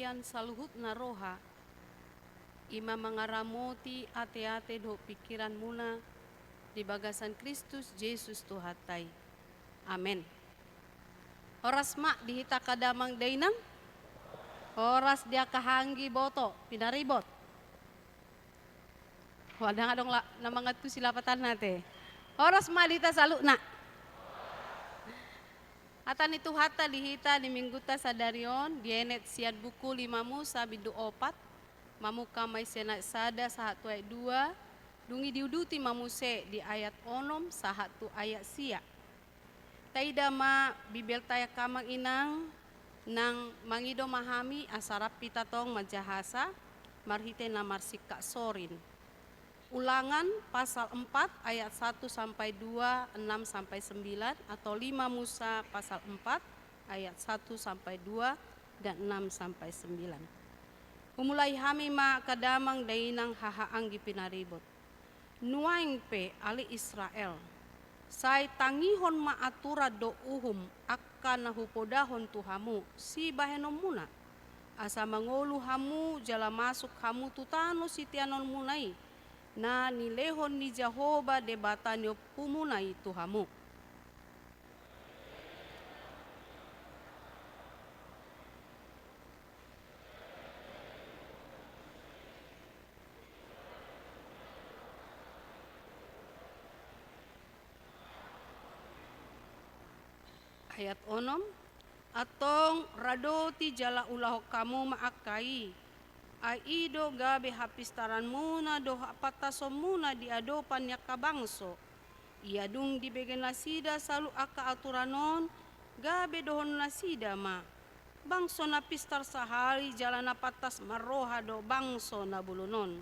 hurian saluhut na roha. Ima mangaramoti ate-ate do pikiran muna di bagasan Kristus Yesus Tuhatai. Amen. Horas mak dihita kadamang dainang. Horas dia kahanggi boto pinaribot. Wadah nga dong namangat tu silapatan nate. Horas mak dihita saluk nak. Atan itu hata dihita di mingguta sadarion dienet siad buku 5 Musa bidu 4 mamuka may senat sada sahatu ayat 2 dungi diuduti mamuse di ayat 6 sahatu ayat sia. Taida ma bibel taya kamang inang nang mangido mahami asarap pitatong majahasa marhite na marsika sorin. Ulangan pasal 4 ayat 1 sampai 2, 6 sampai 9 atau 5 Musa pasal 4 ayat 1 sampai 2 dan 6 sampai 9. Umulai hami ma kadamang dainang hahaang gipinaribot. Nuaing pe ali Israel. Say tangihon ma atura do uhum akka nahupodahon tuhamu si bahenom muna. Asa mangolu hamu jala masuk hamu tutano sitianon munai. Na nilehon ni Jehovah debatanyo pumunay tuhamu. Ayat 6 atong radoti jala ulaho kamu maakai. Aido gabe hapistaran muna doha pataso muna di adopan ya kabangso. Iadung di begen lasida salu aka aturanon gabe dohon lasida ma. Bangso na pistar sahari jalan na patas maroha do bangso na bulunon.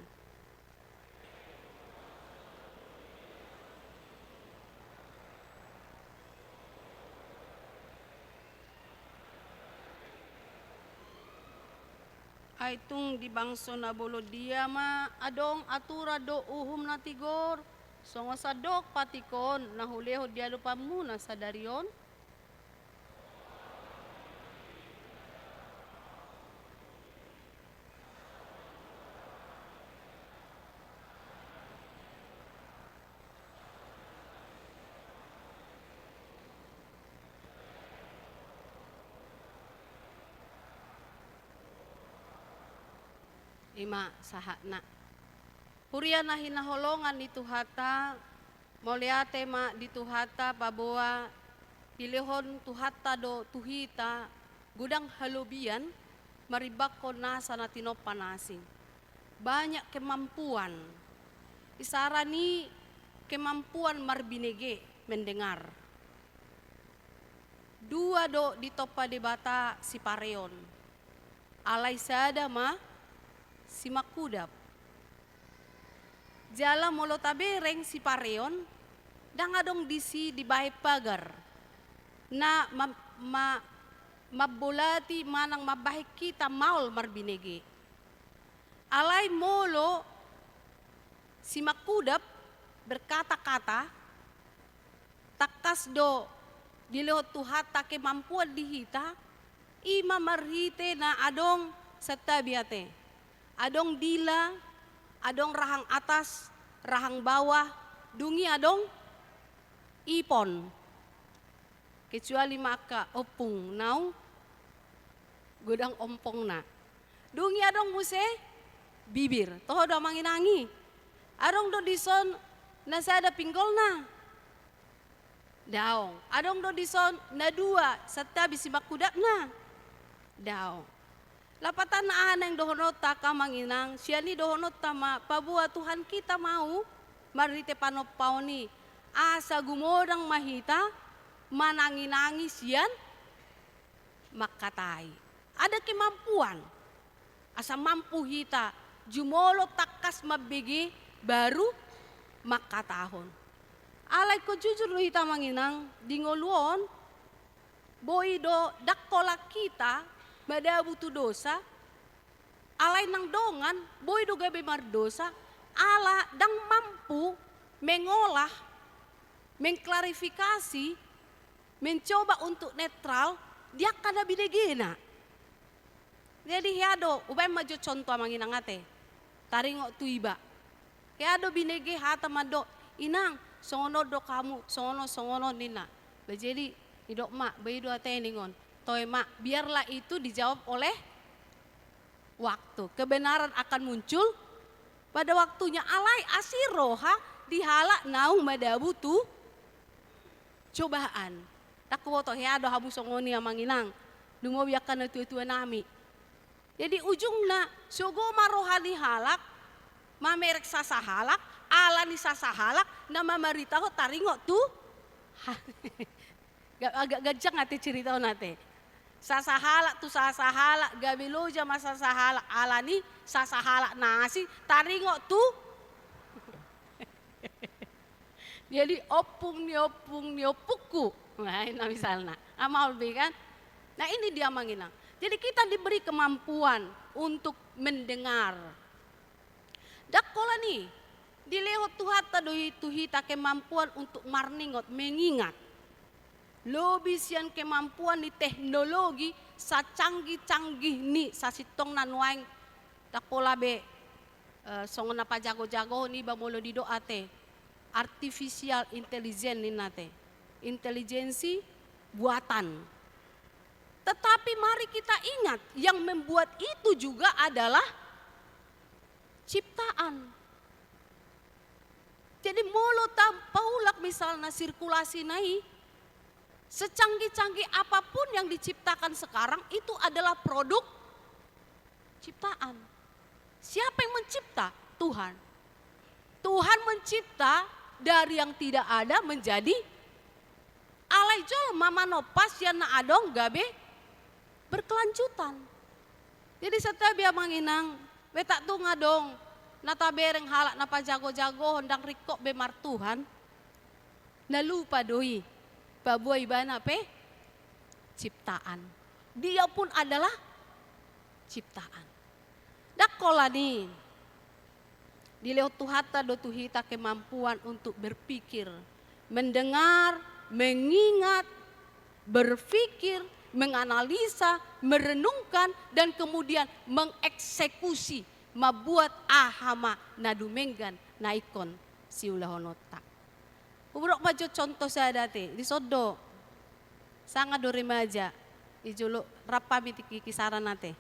Ay tung di bangso na bulo dia ma adong atura do uhum na tigor. Songo sadok patikon nahuleho dia lupa muna sa darion. Ima sahana. Hurian na hinaholongan ni Tuhata, moliate ma di Tuhata paboa, pilihon Tuhata do tuhita, gudang halubian, maribako nasa na tinopanasing. Banyak kemampuan, isara ni kemampuan marbinege mendengar. Dua do di topa debata si pareon, alay sada ma si makudap. Jala molo tabereng si pareon, dangadong disi di bahay pagar. Na mabulati manang mabahay kita maul marbinege. Alay molo si makudap berkata-kata, takas do dilihot tuhata kemampuan dihita, ima marhite na adong satabiate. Adong dila, adong rahang atas, rahang bawah, dungi adong ipon. Kecuali maka opung nau gudang ompong na. Dungi adong muse bibir, toho do manginangi. Adong do dison nasada pinggol na. Daong, adong do dison na dua satabi si makudap na. Daong. Lapatan na aneng dohonota kamanginang, siya ni dohonota ma, pabuha Tuhan kita mau, marite panopau ni, asa gumodang mahita, mananginangi siyan, makatay. Ada kemampuan, asa mampu hita, jumolo takas mabigi, baru makatahon. Alay ko jujur lo hita manginang, dingoluon, boido dakola kita, madabu tu dosa, alay nang dongan, boy do gabe mardosa, ala dang mampu mengolah, mengklarifikasi, mencoba untuk netral, dia kada binegena. Jadi hiado, ubay maju contoh manginang ate. Taringok tu iba. Hiado binege hata mado, inang, songono do kamu, songono nina. Jadi idok mak, bayi dua teningon. Toy mak, biarlah itu dijawab oleh waktu. Kebenaran akan muncul pada waktunya. Alai asiroha dihalak naung madabu tu cobaan. Tak kuwoto hiado habu songoni amanginang. Dungo biakan tua-tua nami. Jadi ujungna sogo marohani halak, mamerek sasa halak, alani sasa halak, nama marita ko taringo tu. Agak gajang ate cerita nate. Sasa halak tu sasa halak, gabiloja masa sasa halak, alani sasa halak nasi, taringo tu. Jadi opung ni opuku. Nah, ini misalnya. Amal kan. Nah, ini dia manginang. Jadi kita diberi kemampuan untuk mendengar. Dakola nih, dilewat tuhata doi tuhita kemampuan untuk marningot, mengingat. Lobisian kemampuan di teknologi sacanggih-canggih nih sasitong nanuaing dakola be songona pa jago-jago nih bamolo di doate. Artificial intelligence nih nate. Intelijensi buatan. Tetapi mari kita ingat yang membuat itu juga adalah ciptaan. Jadi molo tampaulak misalnya sirkulasi naik, secanggih-canggih apapun yang diciptakan sekarang itu adalah produk ciptaan. Siapa yang mencipta? Tuhan. Tuhan mencipta dari yang tidak ada menjadi alai jol mama nopas yang na adong gabe berkelanjutan. Jadi setiap dia manginang, betak tu ngadong, nata bereng halak napa jago-jago hondang rikok bemar Tuhan. Na lupa doi, babuai bana pe ciptaan. Dia pun adalah ciptaan. Dakola nih, dilewat tuhata do tuhita kemampuan untuk berpikir, mendengar, mengingat, berpikir, menganalisa, merenungkan, dan kemudian mengeksekusi, membuat ahama nadumenggan naikon siulahonota. Ubrok maju contoh saya dati di sodo, sangat do remaja, ijulo rapa mitiki kisaran nate,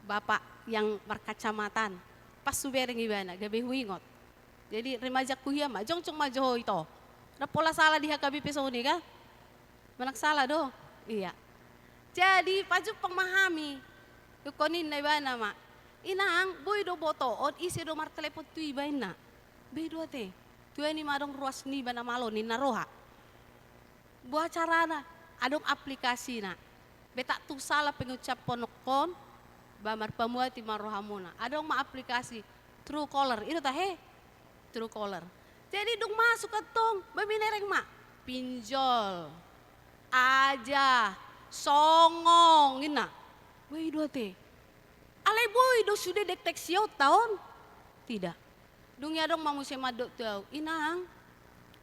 bapak yang berkacamatan, pas subereng ibana, gabe huingot. Jadi remaja kuhiya ma, jong majo ito. Napola salah di hakabi pesoni kan? Manak salah do, iya. Jadi paju pemahami, dukonin na iba na ma. Inang, boy do boto, od isi do mar telepon tu iba na. Bedo te, tuya ni madong ruas ni ba na malo ni naroha. Buah carana, adong aplikasi na. Betak tu salah pengucap ponokon, bamar pamuati marohamuna. Adong ma aplikasi, True Caller, itu tahe, True Caller. Jadi dong masuk ke tong, baminereng ma, pinjol, aja, songong, ina. Woi dua te. Alay boy do sudah deteksi tahun? Tidak. Dunia dong mamusia madok tau. Inang,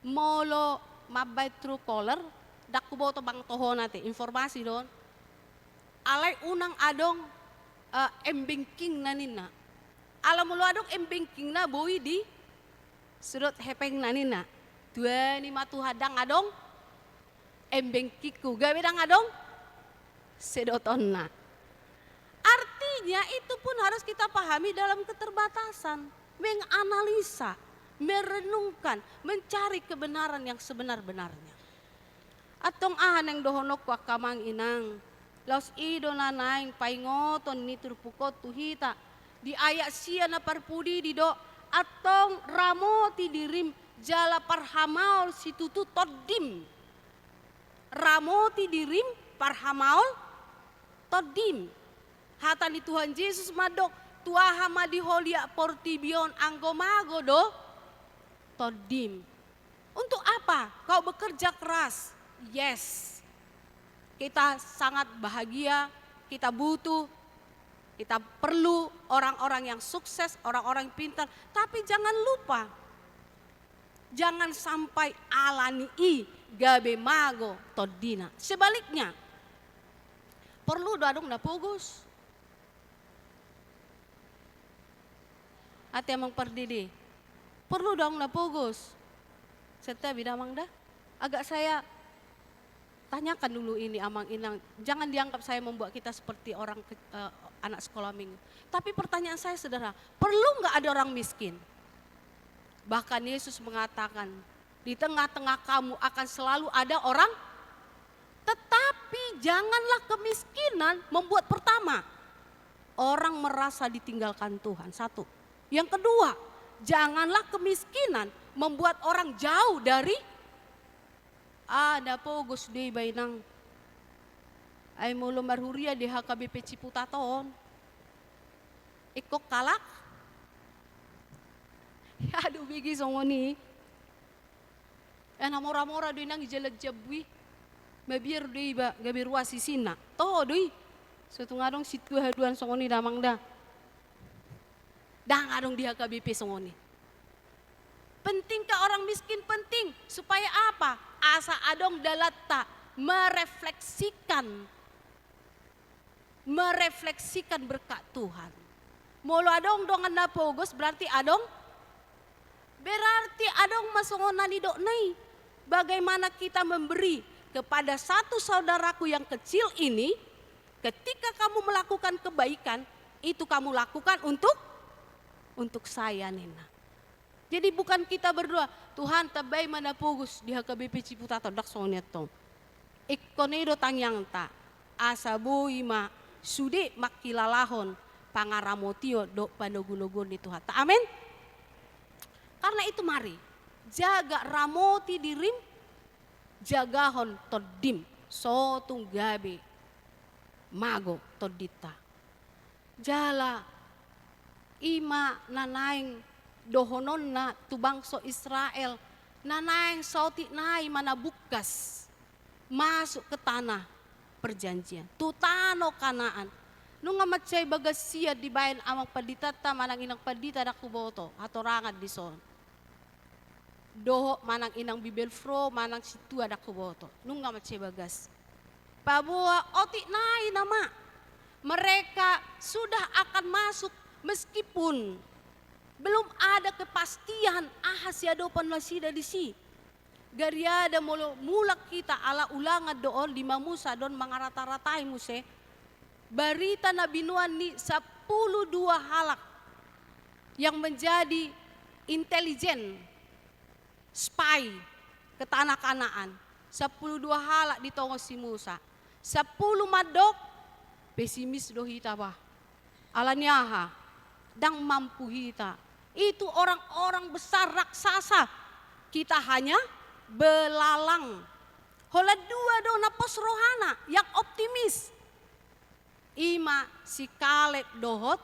molo mabay True Caller, dakku boto bang toho nate, informasi don. Alay unang adong embengking na nina. Alam mo adong embengking na boy di sudut hepeng na nina. Dua ni matu hadang adong embengkiku. Gawe dang adong sedoton na. Artinya itu pun harus kita pahami dalam keterbatasan. Menganalisa, merenungkan, mencari kebenaran yang sebenar-benarnya. Atong ahan yang dohonok kwa kamang inang. Laos ido na naing paingoton ni turpukot tuhita. Di ayat sia na parpudi di do. Atong ramoti dirim jala parhamaul situtu todim. Ramoti dirim parhamaul todim. Hata ni Tuhan Yesus madok tuaha madiholia portibion anggomago do todim. Untuk apa? Kau bekerja keras. Yes. Kita sangat bahagia, kita butuh, kita perlu orang-orang yang sukses, orang-orang yang pintar. Tapi jangan lupa, jangan sampai alani i gabe mago todina. Sebaliknya, perlu dadong na pugus. Ate amang pardidi. Perlu dong na pugos. Serta bidamang dah. Agak saya tanyakan dulu ini amang inang. Jangan dianggap saya membuat kita seperti orang anak sekolah minggu. Tapi pertanyaan saya sederhana. Perlu nggak ada orang miskin? Bahkan Yesus mengatakan, di tengah-tengah kamu akan selalu ada orang, tetapi janganlah kemiskinan membuat pertama orang merasa ditinggalkan Tuhan. Satu. Yang kedua, janganlah kemiskinan membuat orang jauh dari ada pogos di bainang ay mulo marhuria di HKBP Ciputaton. Ikok kalak. Aduh bigi songoni. Mora-mora doy nang ijalag jabwi. Mabir doy ba gabir wasisina. Toho doy. Suatu ngadong situ haduan songoni damang da. Dah ngadong di HKBP songoni. Pentingkah orang miskin? Penting. Supaya apa? Asa adong dalata merefleksikan berkat Tuhan. Molo adong dongan na pogos berarti adong masongonan idok nai. Bagaimana kita memberi kepada satu saudaraku yang kecil ini, ketika kamu melakukan kebaikan, itu kamu lakukan untuk saya Nina. Jadi bukan kita berdoa, Tuhan tabay mana pugos di HKBP Ciputaton dak sonetong. Ikkonedo tangyang ta, asaboy ma sude makilalahon pangaramotio do panogunogon ni Tuhan. Amin. Karena itu mari jaga ramoti dirim, jagahon todim sotung gabe mago todita. Jala ima nanaing dohonon na tubangso Israel nanaing sauti nai mana bukas masuk ke tanah perjanjian. Tutano Kanaan. Nung ngamatsyay bagasya di bayan amang paditata manang inang padita na kuboto hatorangan di son. Doho manang inang bibelfro manang situa na kuboto. Nung ngamatsyay bagas. Pabuha oti nai nama. Mereka sudah akan masuk meskipun belum ada kepastian ahasiado panlasida di si. Gariada mulak kita ala ulangan doon lima Musa doon mga rata-ratay muse. Barita na binuan ni 12 halak yang menjadi intelijen spy ke tanah Kanaan. 12 halak ditongos si Musa. 10 madok pesimis do hita bah. Alanyaha dang mampu hita. Itu orang-orang besar raksasa. Kita hanya belalang. Hola dua do na pos rohana yang optimis. Ima si Kaleb dohot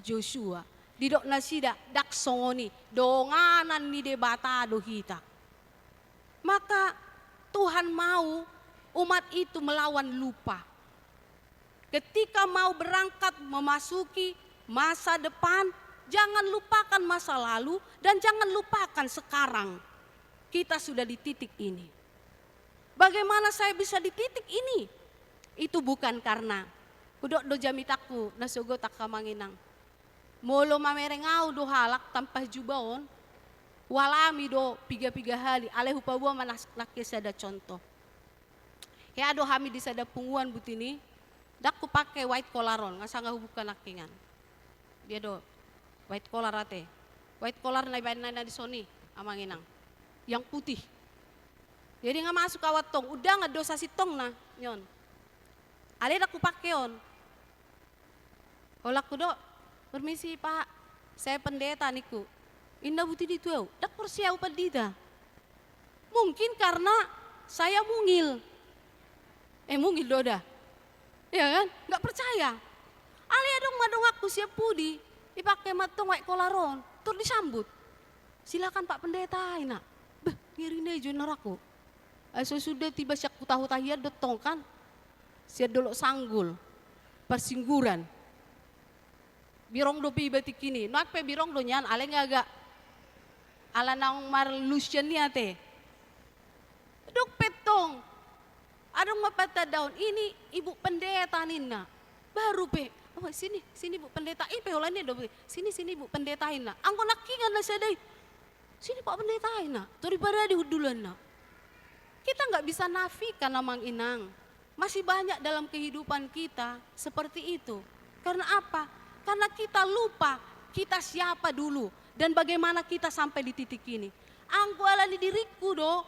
Joshua. Didok nasida dak songoni donganan ni debata dohita. Maka Tuhan mau umat itu melawan lupa. Ketika mau berangkat memasuki masa depan, jangan lupakan masa lalu dan jangan lupakan sekarang. Kita sudah di titik ini. Bagaimana saya bisa di titik ini? Itu bukan karena kudok do jamitaku nasugo tak kamanginang. Molo mamerengau do halak tanpa jubaon. Walami do piga-piga hali. Alehu pabua manas nakis ada contoh. Ya do hami di sada punguan butini. Dak ku pakai white collaron. Ngasanga hubukan nakingan. Dia do white collar ate. White collar na ibain na di soni amanginang. Yang putih. Jadi nga masuk kawat tong. Udah nga dosa si tong na. Yon. Ale dak ku pakai on. Kolak ku do, permisi Pak, saya pendeta niku. Indah buti di tuau, dak persiau pendeta. Mungkin karena saya mungil. Mungil doda. Ya kan? Gak percaya. Ali dong madong aku siap pudi, dipakai matong white collaron, tur disambut. Silakan Pak pendeta ina. Beh, ngirine junior aku. So sudah tiba siak tahu tahiyat dotong kan. Siap dolok sanggul. Persingguran. Birong do pi batik kini, nak pe birong do nyan, ale ngaga, ala naong marlusyan niya te. Duk petong, adong mapata daun, ini ibu pendeta nina, baru pe, Oh sini bu pendeta ini peholannya do sini bu pendetain nak. Angko nakingan lah sadai. Sini pak pendetain nak. Daripada di hudulan nak. Kita nggak bisa nafikan namang inang. Masih banyak dalam kehidupan kita seperti itu. Karena apa? Karena kita lupa kita siapa dulu dan bagaimana kita sampai di titik ini. Angko alani diriku do.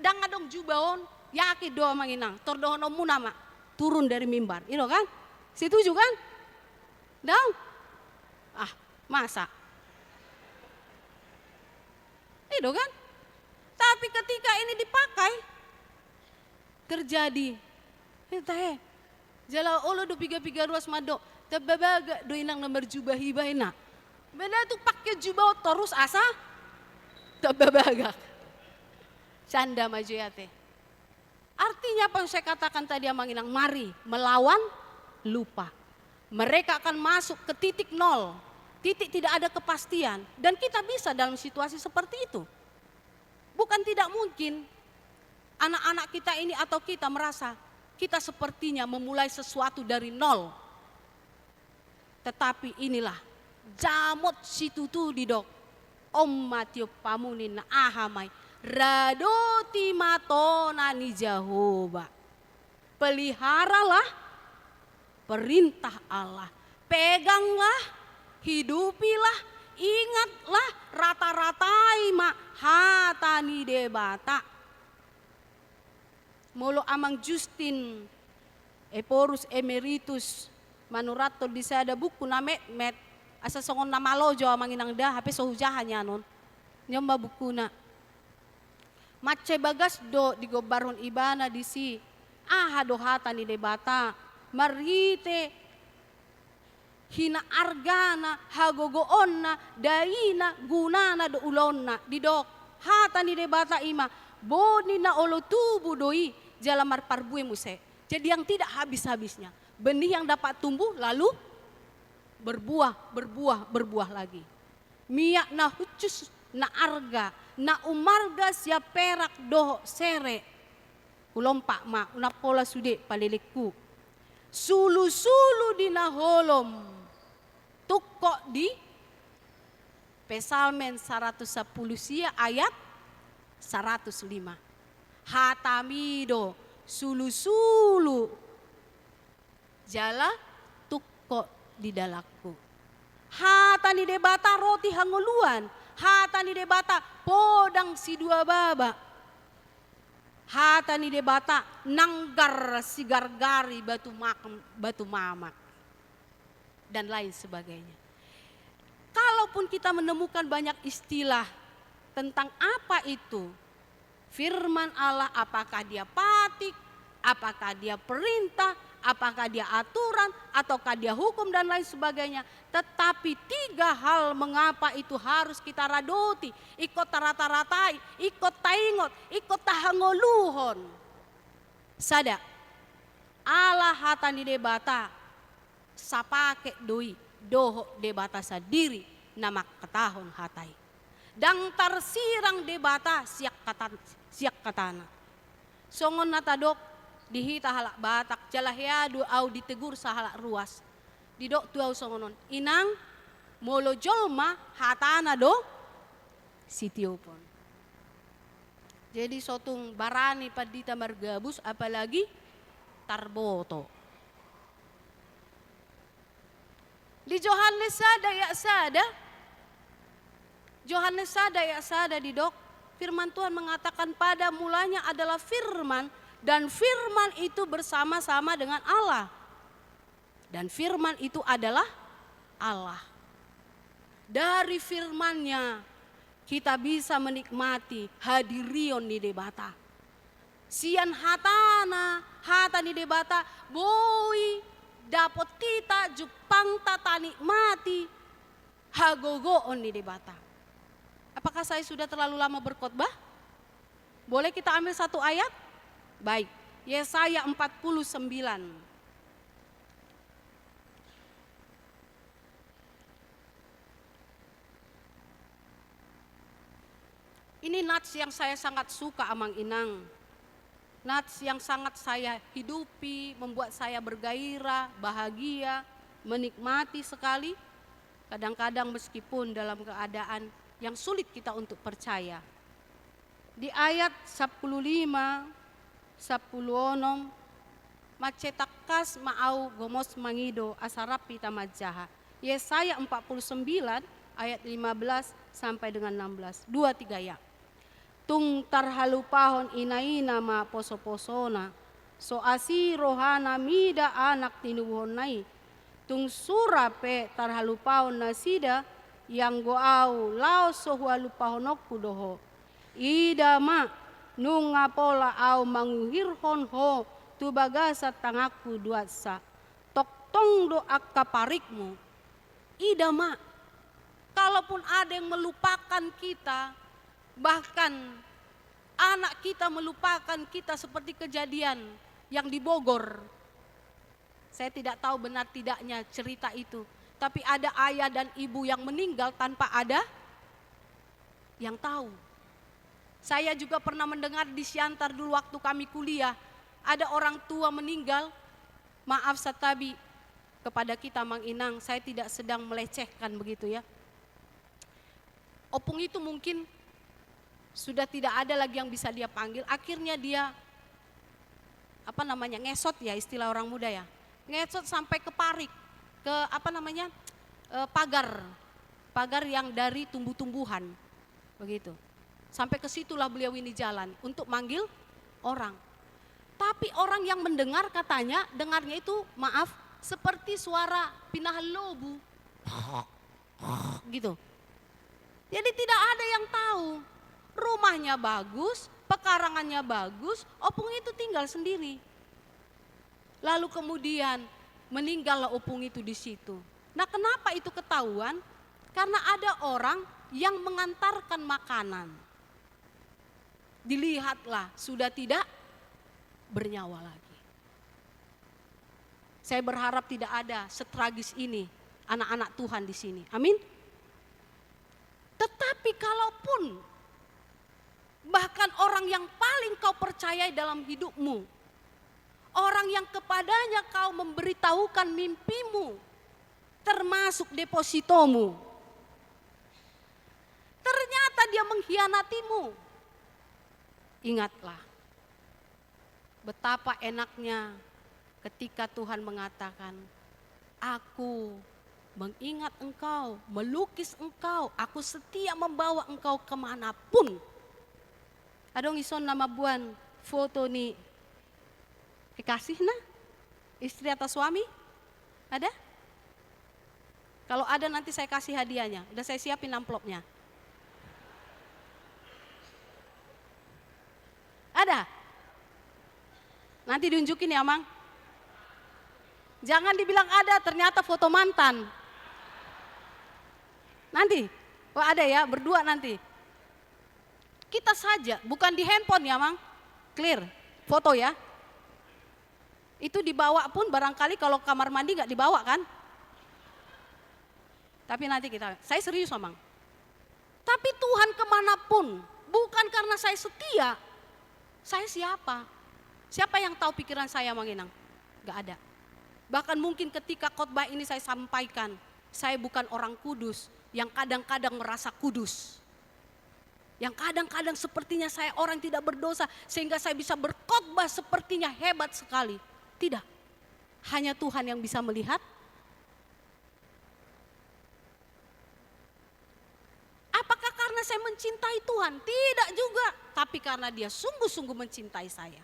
Dang adong jubaon yaki do manginang. Tordohono munama turun dari mimbar. Itu kan? Setuju kan? Dang? Masa? Itu kan? Tapi ketika ini dipakai terjadi jala olo do piga ruas mado tebabaga do inang nomor jubah hibahina. Benda tuh pakai jubah terus asa tebabaga. Canda maju ya teh. Artinya apa yang saya katakan tadi amang inang, mari melawan lupa. Mereka akan masuk ke titik nol. Titik tidak ada kepastian. Dan kita bisa dalam situasi seperti itu. Bukan tidak mungkin anak-anak kita ini atau kita merasa kita sepertinya memulai sesuatu dari nol. Tetapi inilah jamot situtu didok. Om Matio pamunin na ahamai. Radoti matona ni Jehovah. Peliharalah perintah Allah. Peganglah, hidupilah, ingatlah rata-ratai ma hatani debata. Molo amang Justin Eporus Emeritus manurato di sada buku na met asa songon na malojo amang inang da hape sohujahan yanon. Nyomba buku na. Mace bagas do di gobaron ibana di si do hatani debata. Marite hina argana hagogoonna daina gunana do ulonna didok hata ni debata ima boni na olo tubu doi jalamar parbue muse. Jadi yang tidak habis-habisnya benih yang dapat tumbuh lalu berbuah lagi. Miak na hucus na arga na umarga sia perak doho sere ulompak ma unapola sude paleleku. Sulu-sulu di naholom tukok di Pesalmen 110 sia ayat 105. Hatamido sulu-sulu jala tukok di dalakku. Hatani debata roti hanguluan. Hatani debata podang si dua baba. Hatani debata nanggar si gargari batu mamak dan lain sebagainya. Kalaupun kita menemukan banyak istilah tentang apa itu firman Allah, apakah dia patik, apakah dia perintah, apakah dia aturan, ataukah dia hukum dan lain sebagainya. Tetapi 3 hal mengapa itu harus kita radoti, ikut rata-ratai, ikut taingot, ikut tahangoluhon. Sada, Allah hatani debata, sapake doi, doho debata sadiri, nama ketahon hatai. Dang tarsirang debata siak katana. Songon natadok dihita halak batak jalahyadu au ditegur sahalak ruas didok tuau songonon inang molo jolma hatana do sitiopon. Jadi sotung barani padita margabus apalagi tarboto. Di Yohanes sada ya sada didok firman Tuhan mengatakan pada mulanya adalah firman. Dan firman itu bersama-sama dengan Allah. Dan firman itu adalah Allah. Dari firmannya kita bisa menikmati hadirion di debata. Sian hatani debata, boi dapot kita jupang tata nikmati hagogoon di debata. Apakah saya sudah terlalu lama berkhotbah? Boleh kita ambil satu ayat? Baik, Yesaya 49. Ini nats yang saya sangat suka amang inang. nats yang sangat saya hidupi, membuat saya bergairah, bahagia, menikmati sekali. Kadang-kadang meskipun dalam keadaan yang sulit kita untuk percaya. Di ayat 15, 16, macetakas maau gomos mangido asarapi tamajaha. Yesaya 49 ayat 15 sampai dengan 16. 2-3 ya. Tung tarhalupahon inaina ma poso-posona. So asi rohana mida anak tinuhonai. Tung surape tarhalupahon nasida yang goau lao sohualupahonok kudoho. Ida ma nungapola au manguhirhon ho tu bagasa tangaku duatsa. Toktong do akaparikmu. Ida ma, kalaupun ada yang melupakan kita, bahkan anak kita melupakan kita seperti kejadian yang di Bogor. Saya tidak tahu benar tidaknya cerita itu. Tapi ada ayah dan ibu yang meninggal tanpa ada yang tahu. Saya juga pernah mendengar di Siantar dulu waktu kami kuliah. Ada orang tua meninggal. Maaf Satabi kepada kita Mang Inang, saya tidak sedang melecehkan begitu ya. Opung itu mungkin sudah tidak ada lagi yang bisa dia panggil, akhirnya dia ngesot ya, istilah orang muda ya, ngesot sampai ke parik, ke pagar yang dari tumbuh-tumbuhan begitu, sampai ke situlah beliau ini jalan untuk manggil orang. Tapi orang yang mendengar katanya, dengarnya itu maaf seperti suara pinahan lobu gitu. Jadi tidak ada yang tahu. Rumahnya bagus, pekarangannya bagus, opung itu tinggal sendiri. Lalu kemudian meninggallah opung itu di situ. Nah, kenapa itu ketahuan? Karena ada orang yang mengantarkan makanan. Dilihatlah sudah tidak bernyawa lagi. Saya berharap tidak ada setragis ini anak-anak Tuhan di sini. Amin. Tetapi kalaupun bahkan orang yang paling kau percayai dalam hidupmu, orang yang kepadanya kau memberitahukan mimpimu, termasuk depositomu, ternyata dia mengkhianatimu. Ingatlah betapa enaknya ketika Tuhan mengatakan, aku mengingat engkau, melukis engkau, aku setia membawa engkau kemanapun. Adong ison nama buan foto ni kekasih na, istri atau suami, ada? Kalau ada nanti saya kasih hadiahnya, udah saya siapin amplopnya. Ada? Nanti diunjukin ya Mang. Jangan dibilang ada, ternyata foto mantan. Nanti, ada ya, berdua nanti. Kita saja, bukan di handphone ya Mang, clear, foto ya. Itu dibawa pun barangkali kalau kamar mandi gak dibawa kan. Tapi nanti saya serius Mang. Tapi Tuhan kemanapun, bukan karena saya setia, saya siapa? Siapa yang tahu pikiran saya Mang Inang? Gak ada. Bahkan mungkin ketika khotbah ini saya sampaikan, saya bukan orang kudus yang kadang-kadang merasa kudus. Yang kadang-kadang sepertinya saya orang tidak berdosa sehingga saya bisa berkhotbah sepertinya hebat sekali. Tidak, hanya Tuhan yang bisa melihat. Apakah karena saya mencintai Tuhan? Tidak juga, tapi karena Dia sungguh-sungguh mencintai saya.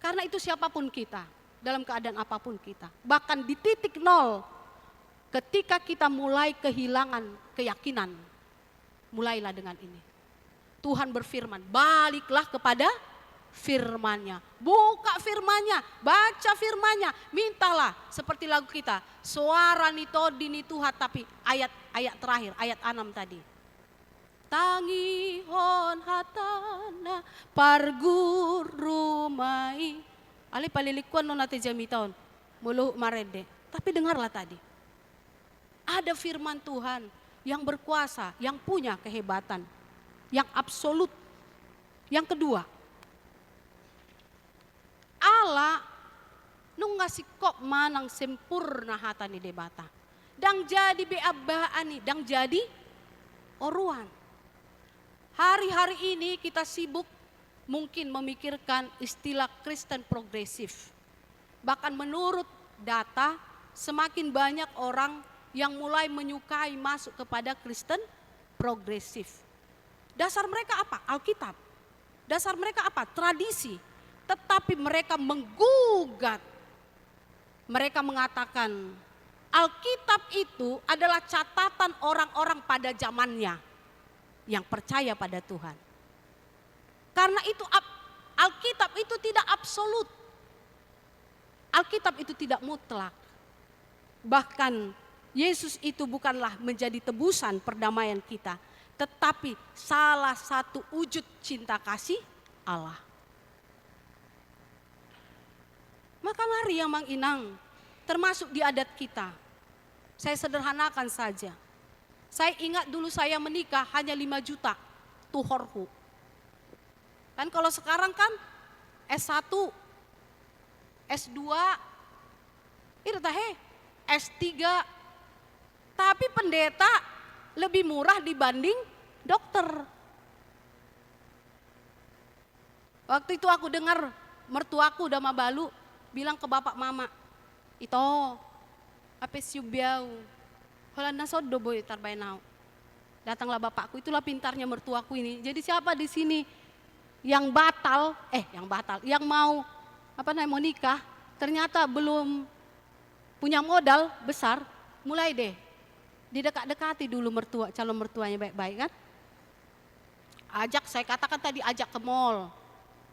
Karena itu siapapun kita, dalam keadaan apapun kita, bahkan di titik nol, ketika kita mulai kehilangan keyakinan, mulailah dengan ini. Tuhan berfirman, baliklah kepada firman-Nya. Buka firman-Nya, baca firman-Nya, mintalah seperti lagu kita, suara nito dini Tuhan, tapi ayat terakhir, ayat 6 tadi. Tangihon hatana pargurumai. Ali palilikuan no nate jamitaon, mulu marede. Tapi dengarlah tadi, ada firman Tuhan yang berkuasa, yang punya kehebatan, yang absolut. Yang kedua, Allah nung ngasih kok manang sempurna hatani debata. Dang jadi beabaan nih, dang jadi oruan. Hari-hari ini kita sibuk mungkin memikirkan istilah Kristen progresif. Bahkan menurut data semakin banyak orang yang mulai menyukai masuk kepada Kristen progresif. Dasar mereka apa? Alkitab. Dasar mereka apa? Tradisi. Tetapi mereka menggugat. Mereka mengatakan Alkitab itu adalah catatan orang-orang pada zamannya yang percaya pada Tuhan. Karena itu Alkitab itu tidak absolut. Alkitab itu tidak mutlak. Bahkan Yesus itu bukanlah menjadi tebusan perdamaian kita, tetapi salah satu wujud cinta kasih Allah. Maka mari yang manginang, termasuk di adat kita. Saya sederhanakan saja. Saya ingat dulu saya menikah hanya 5 juta tuhorku. Kan kalau sekarang kan S1, S2, itu tahe, S3. Tapi pendeta lebih murah dibanding dokter. Waktu itu aku dengar mertuaku udah mabalu bilang ke bapak mama, "Ito, apa siubiau? Holanda sodo boy tarbainau." Datanglah bapakku, itulah pintarnya mertuaku ini. Jadi siapa di sini yang yang mau mau nikah, ternyata belum punya modal besar, mulai deh didekat-dekati dulu calon mertuanya baik-baik kan. Saya katakan tadi ajak ke mall,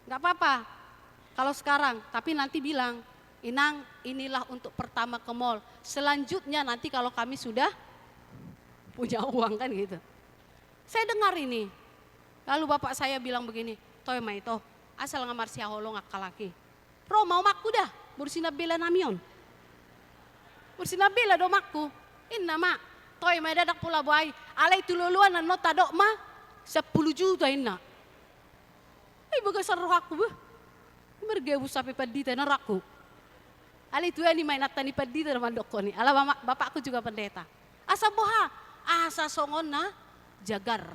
nggak apa-apa kalau sekarang, tapi nanti bilang, "Inang, inilah untuk pertama ke mall. Selanjutnya nanti kalau kami sudah punya uang," kan gitu. Saya dengar ini. Lalu bapak saya bilang begini, "Toy mai toh, asal ngamar siaholo ngakalaki. Ro mau makku dah, bursina bela namion. Bursina bela do makku. Inna mak, toy mai dadak pula buai. Alai tululuan no tadok ma 10 juta inna." Bagasar roh aku beh. Mergebu sampai padita naraku. Ali itu ni main natani padita naman doko ni. Ala bapakku juga pendeta. Asa boha, asa songona jagar.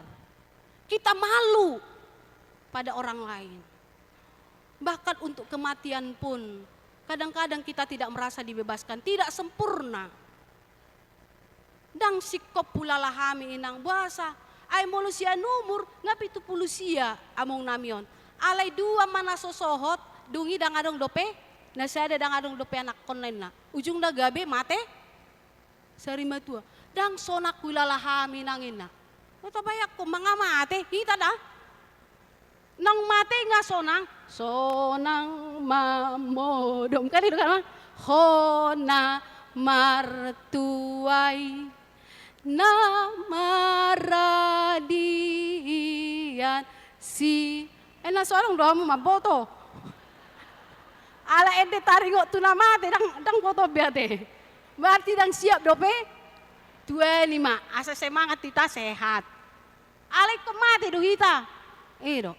Kita malu pada orang lain. Bahkan untuk kematian pun kadang-kadang kita tidak merasa dibebaskan, tidak sempurna. Dang sikop pula lahami inang bahasa. Ay molusia numur ngapi tu pulusia among namion. Alai dua mana sosohot dungi dang adong dope, nasi ada dang adong dope anak konlen na. Ujung dah gabe mate, sarima tua. Dang sonak wilalahami nangin na. Kata bayak ko mga mate, kita dah. Nang mate nga sonang mamodom. Kan itu kan hona martuai namaradian si enak seorang doa maboto. Ala ente taringo tu nama dang foto biate. Berarti dang siap dope 25. Asa semangat kita sehat. Ala kemati do kita. Ero.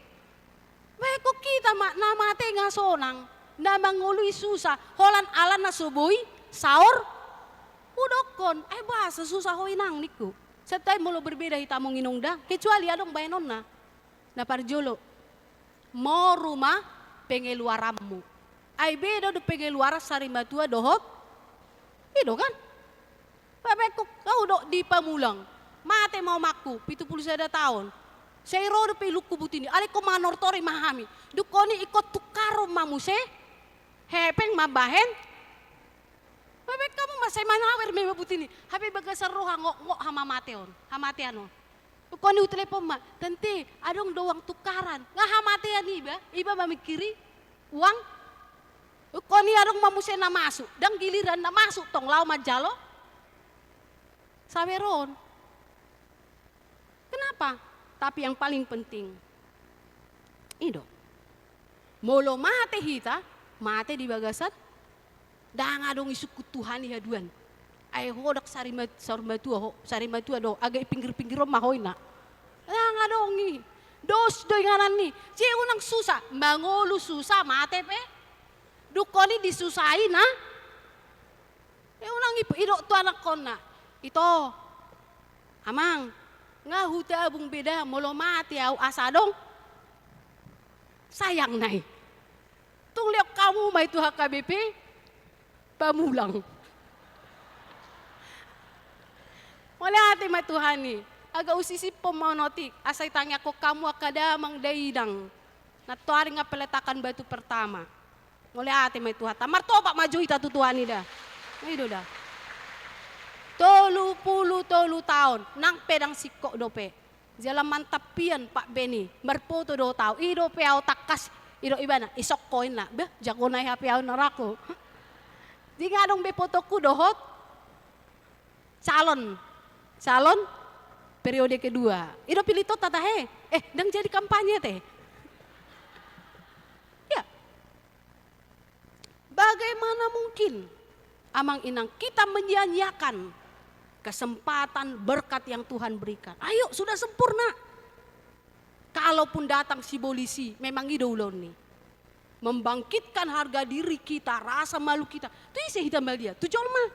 Baik kok kita nama te ngasonang. Na mangului susah. Holan ala na subui sahur udokon. Bahasa susah hoinang niku. Setai mulu berbeda hitamong inungda. Kecuali adong bayanon na. Na parjolo. Mau rumah pengeluaranmu. Ai beda do pengeluaran sarimatua dohot. Ido kan? Bapak kau do di pamulang. Mate mau maku 71 tahun. Saya rodo pe luku butini. Ale ko manortori mahami. Dukoni ikut tukaro mamuse. Hepeng mabahen. Bapak kamu masai manawer me butini. Hape bagasar roha ngok hama mateon. Hamateano. Dukoni utelepon ma. Tante adong doang tukaran. Ngahamatean iba mamikiri uang. Koni adong mamuse na masuk, dan giliran na masuk tong lau majalo. Saweron. Kenapa? Tapi yang paling penting, ido. Molo mate hita, mate di bagasan, dang adong isuk Tuhan ihaduan. Ay hodak sarimatua do, agak pinggir-pinggir mahoy na. Dang adong dos doy nganan ni. Cie unang susah, mangolu susah mate pe. Dukoni disusahi na. Unang idok tu anak kona. Ito. Amang. Nga huta abong beda molo mati au asadong. Sayang nai. Tung liok kamu may tu HKBP. Pamulang. Wala ati may Tuhani. Aga usisip po maunotik. Asay tanya ko kamu akada mang daidang. Natuari nga peletakan batu pertama. Wala ati may Tuhan. Martoba maju ita tutuani dah. Itu dah. 30 tahun. Nang pedang sikok dope. Jalan mantapian Pak Beni. Merpoto do tau. Ido pe au takas. Ido ibana. Isok koin lah. Beh jago naik HP au nerako. Di ngadong be fotoku dohot. Calon periode kedua. Ido pilih to tata he. Dang jadi kampanye teh. Ya. Bagaimana mungkin amang inang kita menyia-nyiakan kesempatan berkat yang Tuhan berikan. Ayo sudah sempurna. Kalaupun datang si polisi, memang ido ulon nih. Membangkitkan harga diri kita, rasa malu kita. Tu isi hitam dia, tu jolma.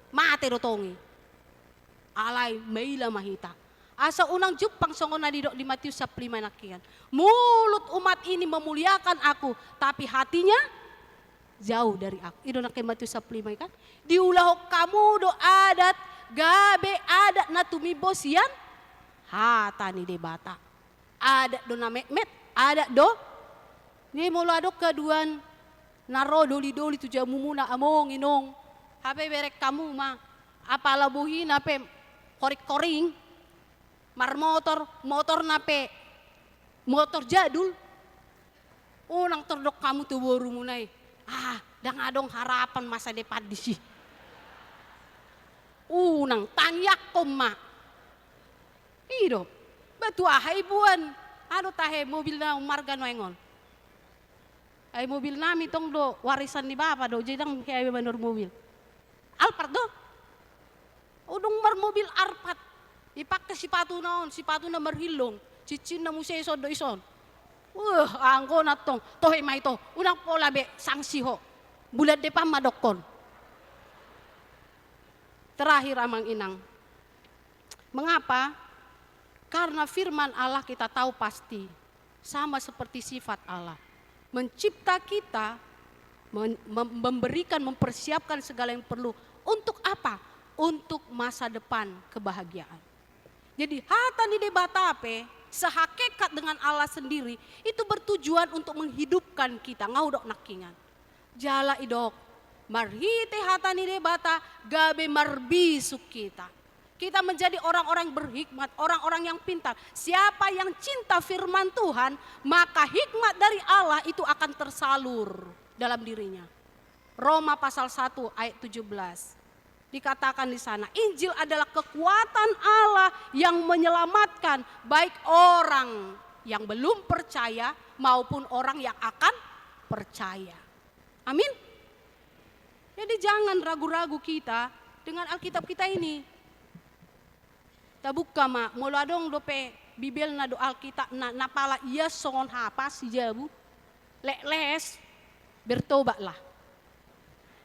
Mate rotongi. Alai meila mahita. Asa unang Jepang songona di Matius 5 nakian. Mulut umat ini memuliakan aku, tapi hatinya jauh dari aku. Ido nak Matius 5 kan? Diulah kamu do adat gabe adat na tumibosian hata ni debata. Adat do na met adat do ni mula do kaduan naro doli tu jamu muna among inong. Hape berek kamu mah apala buhin ape koring motor nape motor jadul unang terdok kamu tuh baru mulai dang adong harapan masa depan di sih unang tanyak koma ido batu ahai buan ado tahe mobil na marga noengon ay mobil nami tong do warisan ni bapa do jadang kayak bener mobil Alphard do udung mobil Alphard ipakai sepatu na merhilong cicin na musay do ison angko na tong tohe may to unang pola be sanksi ho bulan depan madokon terakhir amang inang mengapa karena firman Allah kita tahu pasti sama seperti sifat Allah mencipta kita memberikan mempersiapkan segala yang perlu untuk apa? Untuk masa depan kebahagiaan. Jadi hata ni debatape sehakikat dengan Allah sendiri itu bertujuan untuk menghidupkan kita ngaudok nakingan. Jala idok marhite hata ni debata gabe marbisuk kita. Kita menjadi orang-orang berhikmat, orang-orang yang pintar. Siapa yang cinta firman Tuhan, maka hikmat dari Allah itu akan tersalur dalam dirinya. Roma pasal 1 ayat 17. Dikatakan di sana, Injil adalah kekuatan Allah yang menyelamatkan baik orang yang belum percaya maupun orang yang akan percaya. Amin. Jadi jangan ragu-ragu kita dengan Alkitab kita ini. Tabuka ma, mula dong dope Bibel na do Alkitab na napala iya songon hapa si jabu. Les bertobatlah.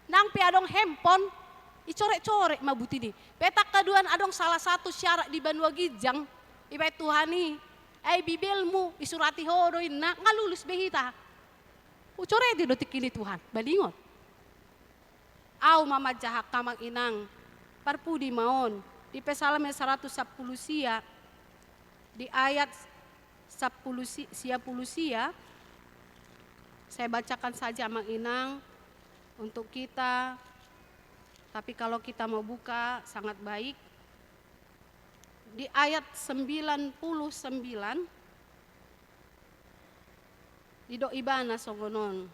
Nang pi adong handphone icorek-corek mabuti di. Petak kaduan adong salah satu syarat di Banua Gijang. Ibai Tuhani, Bibelmu isurati horoin na ngalulus behita. Ucore di dotik ini Tuhan, balingon. Au mama jahak kamang inang, parpudi maon. Di Psalm 110 sia, di ayat 10 sia, saya bacakan saja mang inang untuk kita. Tapi kalau kita mau buka sangat baik. Di ayat 99 di do ibana sogonon.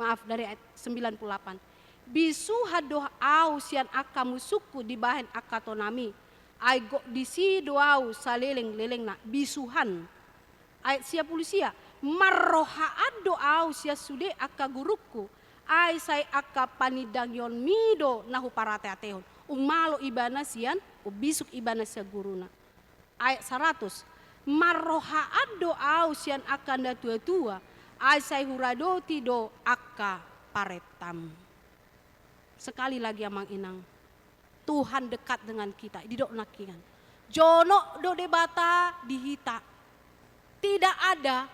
Maaf dari ayat 98. Bisu hadoh au sian akamu suku di bahan akatonami. Ai go disi doau saleleng-leleng na bisuhan. Ayat 10 sia. Marroha ado au sia sude akaguruku. Ai sai aka panidangyon mido nahu parate atehon. Umalo ibana sian, ubisuk ibana sia guruna. Ayat 100. Marroha ado au sian akan da tua-tua. Ai sai hurado tido aka paretam. Sekali lagi amang inang, Tuhan dekat dengan kita, didok nakian. Jono do debata dihita. Tidak ada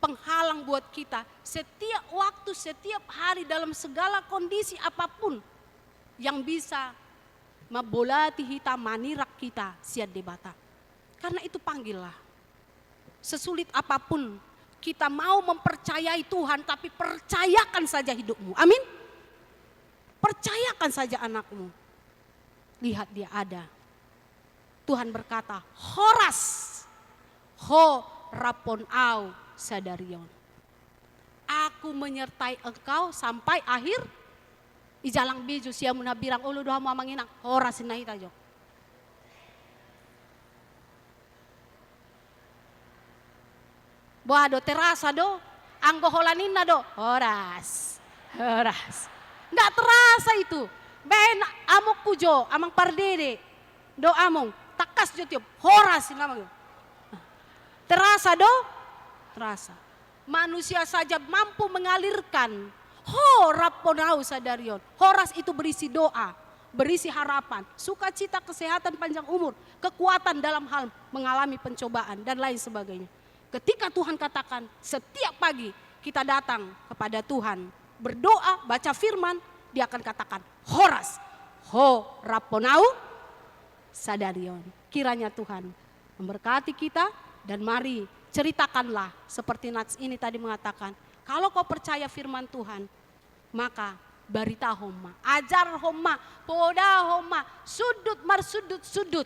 penghalang buat kita. Setiap waktu, setiap hari dalam segala kondisi apapun yang bisa mabolati hita manirak kita siad debata. Karena itu panggillah. Sesulit apapun kita mau mempercayai Tuhan, tapi percayakan saja hidupmu. Amin. Percayakan saja anakmu. Lihat dia ada. Tuhan berkata, horas, ho rapon au sadarion. Aku menyertai engkau sampai akhir ijalang biju siya munabirang ulu doha mo manginang horas sinahita jo. Boa do terasa do, anggo holanin na do, horas. Nggak terasa itu. Ben amok kujo, amang pardede, do among, takas jo tiup, horas sinamang. Terasa do? Terasa. Manusia saja mampu mengalirkan. Ho raponau sadarion. Horas itu berisi doa, berisi harapan, sukacita, kesehatan, panjang umur, kekuatan dalam hal mengalami pencobaan dan lain sebagainya. Ketika Tuhan katakan setiap pagi kita datang kepada Tuhan, berdoa, baca firman, dia akan katakan horas, ho raponau sadarion. Kiranya Tuhan memberkati kita dan mari ceritakanlah seperti Nats ini tadi mengatakan, kalau kau percaya firman Tuhan, maka barita homa, ajar homa, poda homa, sudut sudut,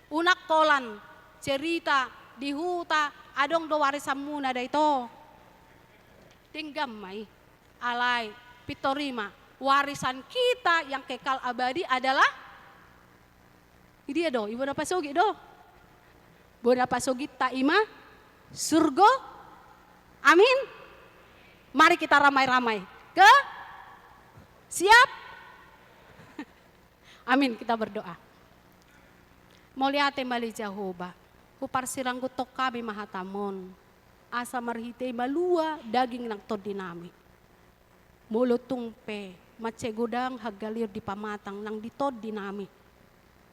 unak kolan, cerita, dihuta, adong do warisan muna da ito. Tinggam mai, alay, pitorima, warisan kita yang kekal abadi adalah, dia do, ibu dapat sogi do. Boda pasogi taima surgo. Amin. Mari kita ramai-ramai ke siap. Amin, kita berdoa. Moliate mali Jehovah, hupar siranggo tok kami mahatamon. Asa marhite malua daging nang todinami. Mulut tungpe macegudang hagalir di pamatang nang ditod dinami.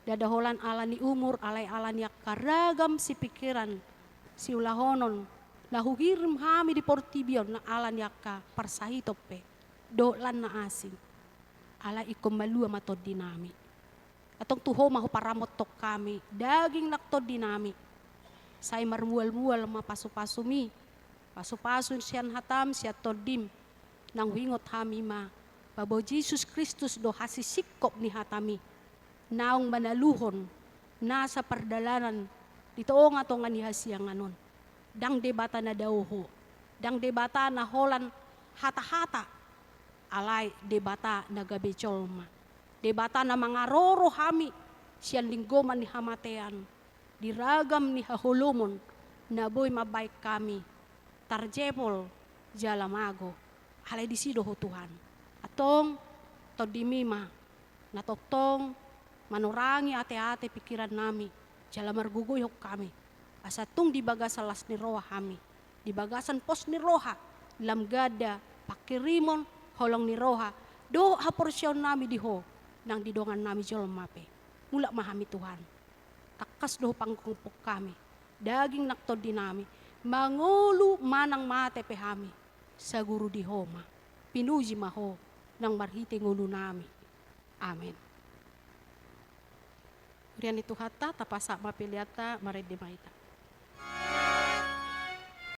Dadaholan ala ni umur alay ala niya karagam si pikiran si ulahonon lahuhirim hami di portibion na ala niya ka parsahitope dolan na asing ala ikom malua matod dinami atong tuho mahu paramot tok kami daging naktod dinami say marmual-mual mapasupasumi pasupasun siyan hatam siya todim nang wingot hami ma babo Jesus Kristus do hasisikop ni hatami naong manaluhon nasa pardalanan dito nga to nga ni hasiyang anon dang debata na dawho dang debata na holan hata-hata alay debata na gabecolma debata na mga roro hami siyan linggoman ni hamatean diragam ni hahulumon na boy mabaik kami tarjepol jalamago alay disido ho Tuhan atong todimima natotong manurangi ate-ate pikiran nami, jala marguguyok kami. Asatung di bagasalas ni roha kami, di bagasan pos ni roha, lamgada, pakirimon, holong ni roha, do haporsyon nami diho, nang didongan nami jolmape. Mula mahami Tuhan, takas do pangkumpok kami, daging naktod di nami, mangulu manang mate pehami, sa guru di homa, pinuji maho, nang marhiti ngulu nami. Amen. Rian itu hata tapasa mapiliata marede maita.